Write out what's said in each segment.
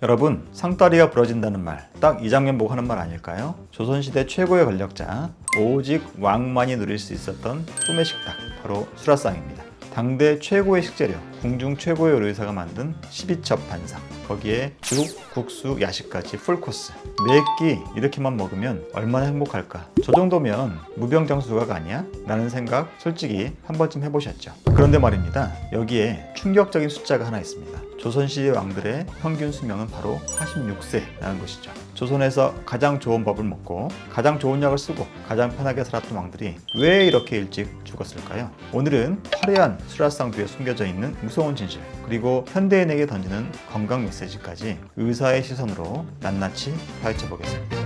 여러분, 상다리가 부러진다는 말, 딱 이 장면 보고 하는 말 아닐까요? 조선시대 최고의 권력자, 오직 왕만이 누릴 수 있었던 꿈의 식탁, 바로 수라상입니다. 당대 최고의 식재료, 궁중 최고의 요리사가 만든 12첩 반상, 거기에 죽, 국수, 야식까지 풀코스 4끼 이렇게만 먹으면 얼마나 행복할까? 저 정도면 무병장수가가 아니야? 라는 생각 솔직히 한 번쯤 해보셨죠? 그런데 말입니다, 여기에 충격적인 숫자가 하나 있습니다. 조선시대 왕들의 평균 수명은 바로 86세라는 것이죠. 조선에서 가장 좋은 밥을 먹고 가장 좋은 약을 쓰고 가장 편하게 살았던 왕들이 왜 이렇게 일찍 죽었을까요? 오늘은 화려한 수라상 뒤에 숨겨져 있는 무서운 진실, 그리고 현대인에게 던지는 건강 메시지까지 의사의 시선으로 낱낱이 파헤쳐 보겠습니다.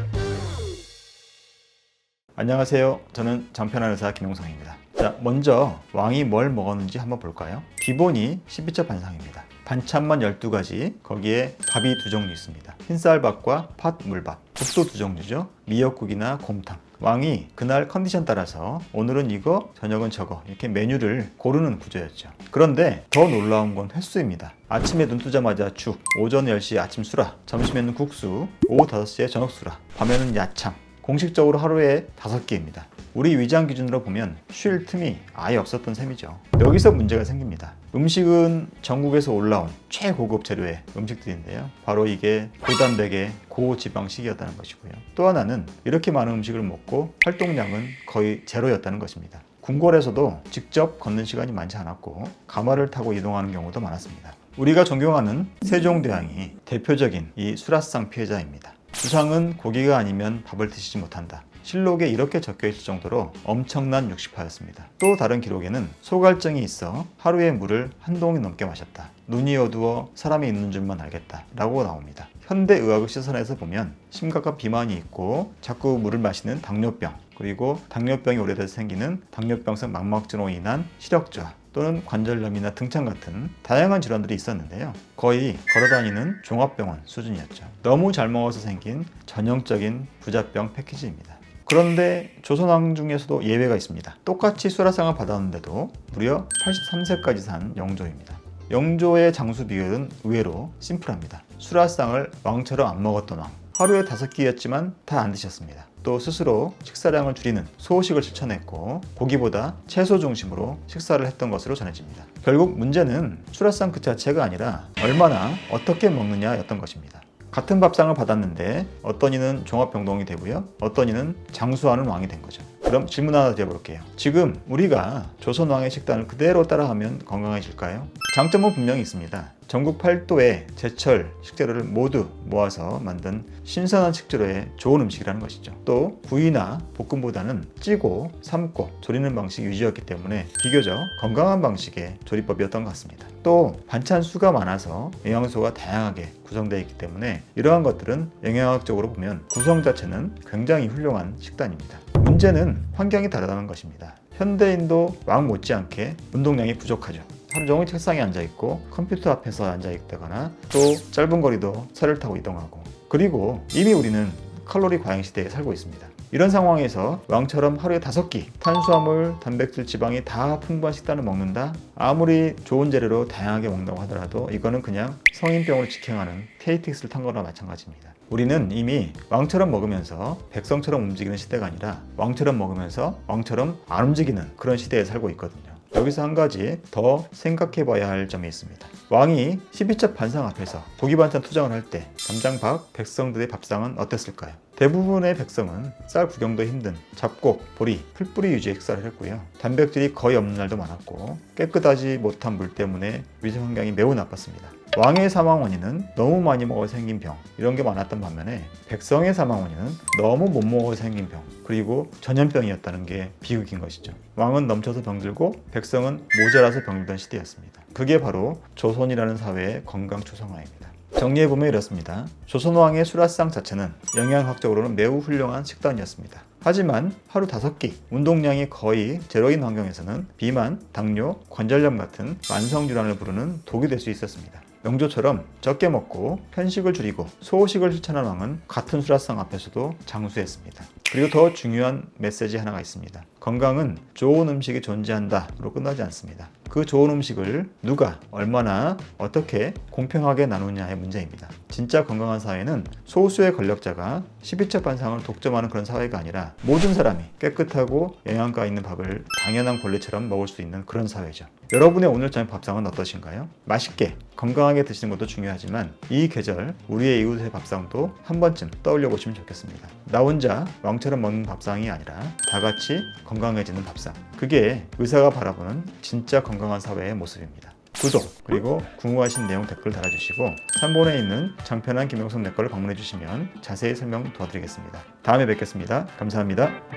안녕하세요. 저는 정편한 의사 김용성입니다. 자, 먼저 왕이 뭘 먹었는지 한번 볼까요? 기본이 12첩 반상입니다. 반찬만 12가지, 거기에 밥이 2종류 있습니다. 흰쌀밥과 팥물밥, 국도 2종류죠. 미역국이나 곰탕. 왕이 그날 컨디션 따라서 오늘은 이거, 저녁은 저거 이렇게 메뉴를 고르는 구조였죠. 그런데 더 놀라운 건 횟수입니다. 아침에 눈 뜨자마자 죽, 오전 10시에 아침 수라, 점심에는 국수, 오후 5시에 저녁 수라, 밤에는 야참. 공식적으로 하루에 5끼입니다. 우리 위장 기준으로 보면 쉴 틈이 아예 없었던 셈이죠. 여기서 문제가 생깁니다. 음식은 전국에서 올라온 최고급 재료의 음식들인데요. 바로 이게 고단백의 고지방식이었다는 것이고요. 또 하나는 이렇게 많은 음식을 먹고 활동량은 거의 제로였다는 것입니다. 궁궐에서도 직접 걷는 시간이 많지 않았고 가마를 타고 이동하는 경우도 많았습니다. 우리가 존경하는 세종대왕이 대표적인 이 수라상 피해자입니다. 주상은 고기가 아니면 밥을 드시지 못한다. 실록에 이렇게 적혀 있을 정도로 엄청난 육식파였습니다. 또 다른 기록에는 소갈증이 있어 하루에 물을 한 동이 넘게 마셨다. 눈이 어두워 사람이 있는 줄만 알겠다 라고 나옵니다. 현대의학의 시선에서 보면 심각한 비만이 있고 자꾸 물을 마시는 당뇨병, 그리고 당뇨병이 오래돼서 생기는 당뇨병성 망막증으로 인한 시력저하 또는 관절염이나 등창 같은 다양한 질환들이 있었는데요. 거의 걸어다니는 종합병원 수준이었죠. 너무 잘 먹어서 생긴 전형적인 부자병 패키지입니다. 그런데 조선왕 중에서도 예외가 있습니다. 똑같이 수라상을 받았는데도 무려 83세까지 산 영조입니다. 영조의 장수 비결은 의외로 심플합니다. 수라상을 왕처럼 안 먹었던 왕. 하루에 5끼였지만 다 안 드셨습니다. 또 스스로 식사량을 줄이는 소식을 실천했고 고기보다 채소 중심으로 식사를 했던 것으로 전해집니다. 결국 문제는 수라상 그 자체가 아니라 얼마나 어떻게 먹느냐였던 것입니다. 같은 밥상을 받았는데 어떤 이는 종합병동이 되고요, 어떤 이는 장수하는 왕이 된 거죠. 그럼 질문 하나 드려볼게요. 지금 우리가 조선왕의 식단을 그대로 따라하면 건강해질까요? 장점은 분명히 있습니다. 전국 8도의 제철 식재료를 모두 모아서 만든 신선한 식재료의 좋은 음식이라는 것이죠. 또 구이나 볶음보다는 찌고 삶고 조리는 방식이 유지였기 때문에 비교적 건강한 방식의 조리법이었던 것 같습니다. 또 반찬 수가 많아서 영양소가 다양하게 구성되어 있기 때문에 이러한 것들은 영양학적으로 보면 구성 자체는 굉장히 훌륭한 식단입니다. 문제는 환경이 다르다는 것입니다. 현대인도 왕 못지않게 운동량이 부족하죠. 하루 종일 책상에 앉아있고 컴퓨터 앞에서 앉아있다거나 또 짧은 거리도 차를 타고 이동하고, 그리고 이미 우리는 칼로리 과잉 시대에 살고 있습니다. 이런 상황에서 왕처럼 하루에 5끼 탄수화물, 단백질, 지방이 다 풍부한 식단을 먹는다? 아무리 좋은 재료로 다양하게 먹는다고 하더라도 이거는 그냥 성인병으로 직행하는 KTX를 탄 거나 마찬가지입니다. 우리는 이미 왕처럼 먹으면서 백성처럼 움직이는 시대가 아니라 왕처럼 먹으면서 왕처럼 안 움직이는 그런 시대에 살고 있거든요. 여기서 한 가지 더 생각해 봐야 할 점이 있습니다. 왕이 12첩 반상 앞에서 고기 반찬 투정을 할 때 담장박 백성들의 밥상은 어땠을까요? 대부분의 백성은 쌀 구경도 힘든 잡곡, 보리, 풀뿌리 유지의 식사를 했고요. 단백질이 거의 없는 날도 많았고 깨끗하지 못한 물 때문에 위생 환경이 매우 나빴습니다. 왕의 사망 원인은 너무 많이 먹어서 생긴 병, 이런 게 많았던 반면에 백성의 사망 원인은 너무 못 먹어서 생긴 병, 그리고 전염병이었다는 게 비극인 것이죠. 왕은 넘쳐서 병들고 백성은 모자라서 병들던 시대였습니다. 그게 바로 조선이라는 사회의 건강 초상화입니다. 정리해보면 이렇습니다. 조선왕의 수라상 자체는 영양학적으로는 매우 훌륭한 식단이었습니다. 하지만 하루 5끼, 운동량이 거의 제로인 환경에서는 비만, 당뇨, 관절염 같은 만성질환을 부르는 독이 될 수 있었습니다. 영조처럼 적게 먹고 편식을 줄이고 소식을 실천한 왕은 같은 수라상 앞에서도 장수했습니다. 그리고 더 중요한 메시지 하나가 있습니다. 건강은 좋은 음식이 존재한다로 끝나지 않습니다. 그 좋은 음식을 누가, 얼마나, 어떻게 공평하게 나누냐의 문제입니다. 진짜 건강한 사회는 소수의 권력자가 12첩 반상을 독점하는 그런 사회가 아니라 모든 사람이 깨끗하고 영양가 있는 밥을 당연한 권리처럼 먹을 수 있는 그런 사회죠. 여러분의 오늘 저녁 밥상은 어떠신가요? 맛있게 건강하게 드시는 것도 중요하지만 이 계절 우리의 이웃의 밥상도 한 번쯤 떠올려 보시면 좋겠습니다. 나 혼자 왕처럼 먹는 밥상이 아니라 다 같이 건강해지는 밥상. 그게 의사가 바라보는 진짜 건강한 사회의 모습입니다. 구독 그리고 궁금하신 내용 댓글 달아주시고 3번에 있는 장편한 김영석 내과를 방문해 주시면 자세히 설명 도와드리겠습니다. 다음에 뵙겠습니다. 감사합니다.